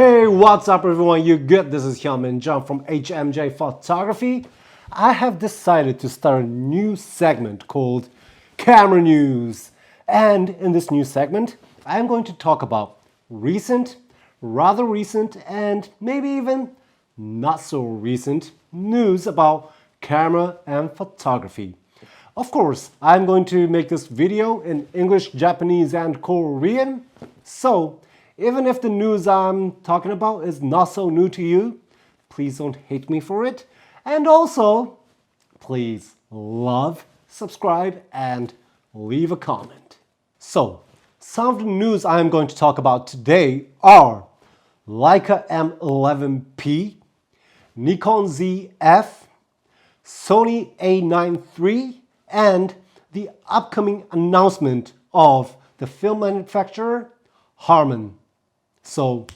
Hey, what's up everyone? You good? This is Harman from HMJ Photography. I have decided to start a new segment called Camera News. And in this new segment, I'm going to talk about recent, rather recent, and maybe even not so recent news about camera and photography. Of course, I'm going to make this video in English, Japanese, and Korean. So, even if the news I'm talking about is not so new to you, please don't hate me for it. And also, please love, subscribe, and leave a comment. So, some of the news I'm going to talk about today are Leica M11-P, Nikon Zf, SONY A9 III, and the upcoming announcement of the film manufacturer Harman. So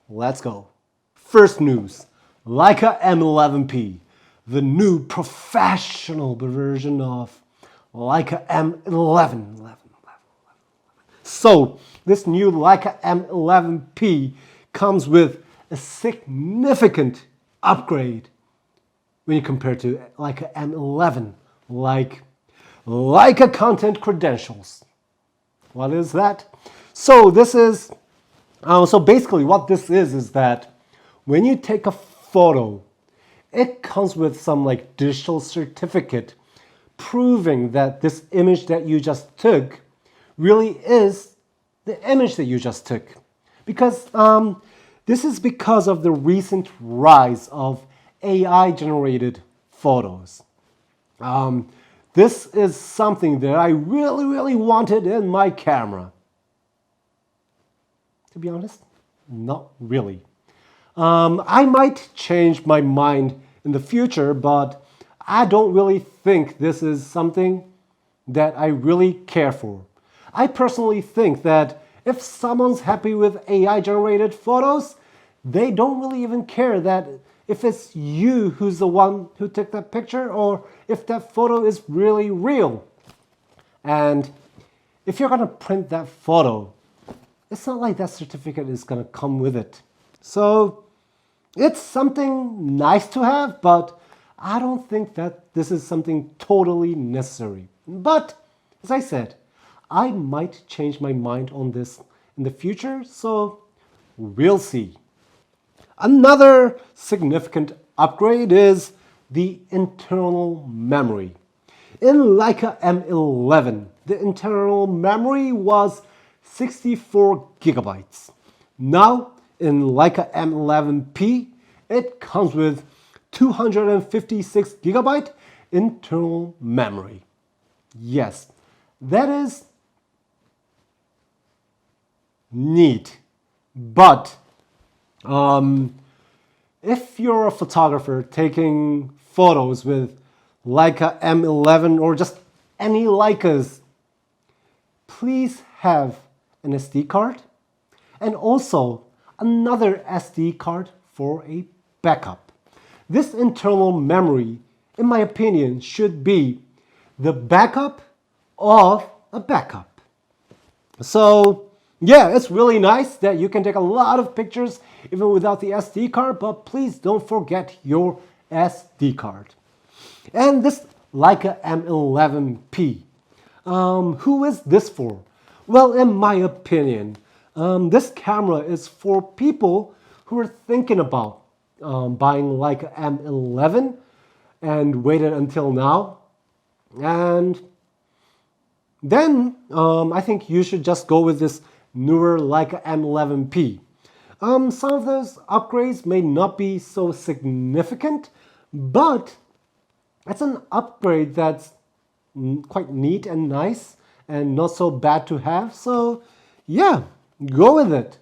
let's go. First news, Leica M11-P, the new professional version of Leica M11. So this new Leica M11-P comes with a significant upgrade when you compare to Leica M11, like Leica content credentials. What is that? So this is So basically what this is that when you take a photo, it comes with some like digital certificate proving that this image that you just took really is the image that you just took. Because this is because of the recent rise of AI generated photos. This is something that I really wanted in my camera. To be honest, not really. I might change my mind in the future, but I don't really think this is something that I really care for. I personally think that if someone's happy with AI-generated photos, they don't really even care that if it's you who's the one who took that picture or if that photo is really real. And if you're going to print that photo, it's not like that certificate is going to come with it. So it's something nice to have, but I don't think that this is something totally necessary. But as I said, I might change my mind on this in the future, so we'll see. Another significant upgrade is the internal memory. In Leica M11, the internal memory was 64 gigabytes. Now, in Leica M11-P, it comes with 256 gigabyte internal memory. Yes, that is neat. But if you're a photographer taking photos with Leica M11 or just any Leicas, please have an SD card and also another SD card for a backup. This internal memory, in my opinion, should be the backup of a backup. So yeah, it's really nice that you can take a lot of pictures even without the SD card, but please don't forget your SD card. And this Leica M11-P, who is this for? Well, in my opinion, this camera is for people who are thinking about buying Leica M11 and waited until now. And then I think you should just go with this newer Leica M11-P. Some of those upgrades may not be so significant, but it's an upgrade that's quite neat and nice and not so bad to have. So yeah, go with it.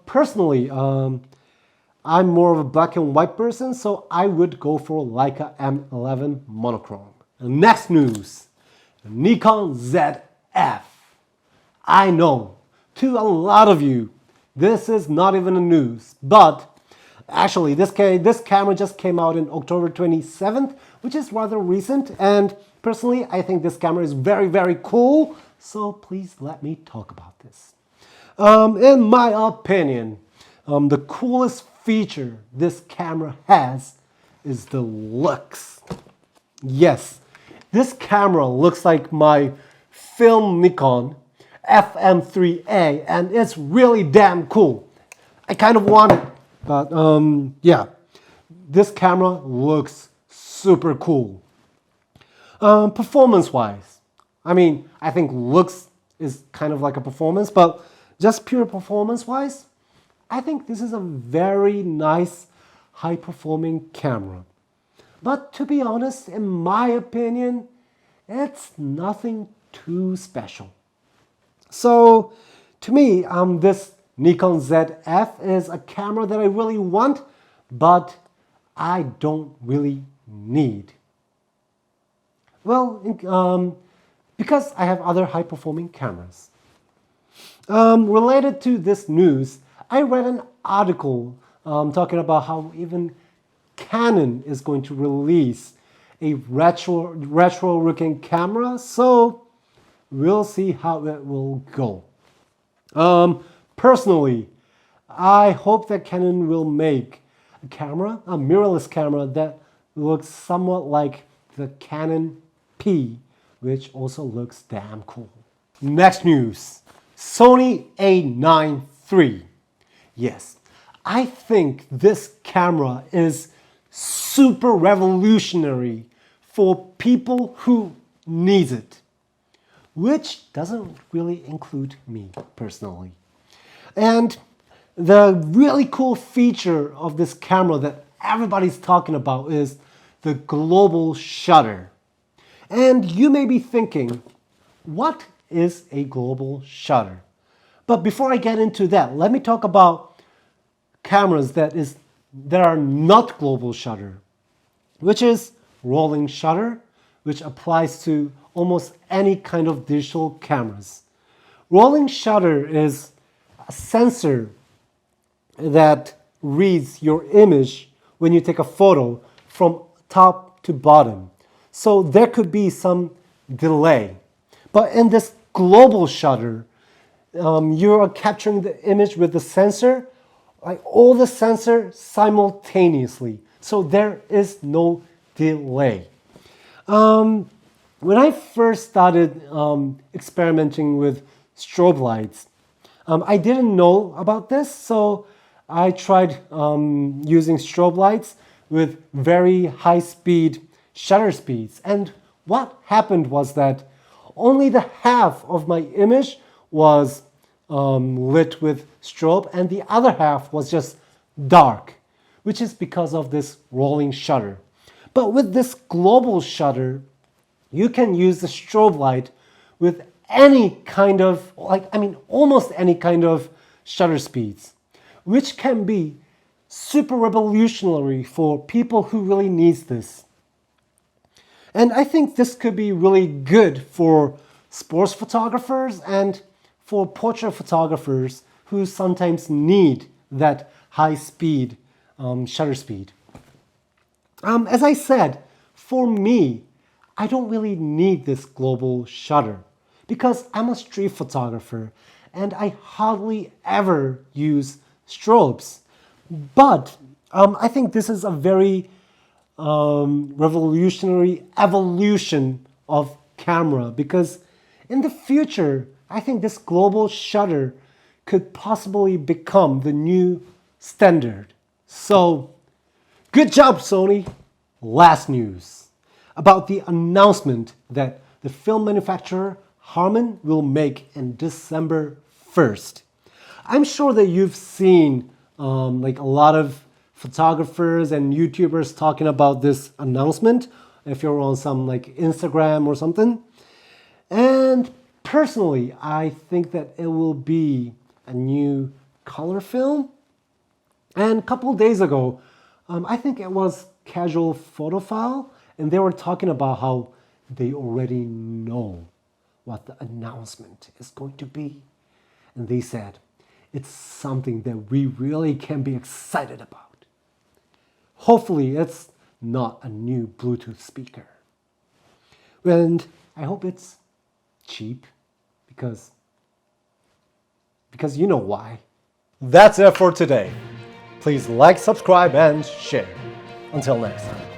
Personally, I'm more of a black and white person, so I would go for Leica M11 monochrome. Next news, Nikon Zf. I know, to a lot of you, this is not even a news, but actually this camera just came out in October 27th, which is rather recent, and personally I think this camera is very cool, so please let me talk about this. In my opinion, the coolest feature this camera has is the looks. Yes, this camera looks like my film Nikon FM3A, and it's really damn cool. I kind of want it, but yeah, this camera looks super cool. Performance-wise, I mean, I think looks is kind of like a performance, but just pure performance-wise, I think this is a very nice, high-performing camera. But to be honest, in my opinion, it's nothing too special. So to me, this Nikon Zf is a camera that I really want, but I don't really need. Well, because I have other high-performing cameras. Related to this news, I read an article talking about how even Canon is going to release a retro-looking camera, so we'll see how it will go. Personally, I hope that Canon will make a camera, a mirrorless camera that looks somewhat like the Canon P, which also looks damn cool. Next news, Sony A9 III. Yes, I think this camera is super revolutionary for people who need it, which doesn't really include me personally. And the really cool feature of this camera that everybody's talking about is the global shutter. And you may be thinking, what is a global shutter? But before I get into that, let me talk about cameras that are not global shutter, which is rolling shutter, which applies to almost any kind of digital cameras. Rolling shutter is a sensor that reads your image when you take a photo from top to bottom. So there could be some delay. But in this global shutter, you are capturing the image with the sensor, like all the sensors simultaneously. So there is no delay. When I first started experimenting with strobe lights, I didn't know about this, so I tried using strobe lights with very high-speed shutter speeds. And what happened was that only the half of my image was lit with strobe, and the other half was just dark, which is because of this rolling shutter. But with this global shutter, you can use the strobe light with any kind of, almost any kind of shutter speeds, which can be super revolutionary for people who really needs this. And I think this could be really good for sports photographers and for portrait photographers who sometimes need that high speed shutter speed. As I said, for me, I don't really need this global shutter because I'm a street photographer and I hardly ever use strobes. But I think this is a very revolutionary evolution of camera, because in the future, I think this global shutter could possibly become the new standard. So, good job, Sony! Last news about the announcement that the film manufacturer Harman will make in December 1st. I'm sure that you've seen a lot of photographers and YouTubers talking about this announcement if you're on some Instagram or something. And personally, I think that it will be a new color film. And a couple days ago, I think it was Casual Photophile, and they were talking about how they already know what the announcement is going to be. And they said, it's something that we really can be excited about. Hopefully it's not a new Bluetooth speaker. And I hope it's cheap, because you know why. That's it for today. Please like, subscribe, and share. Until next time.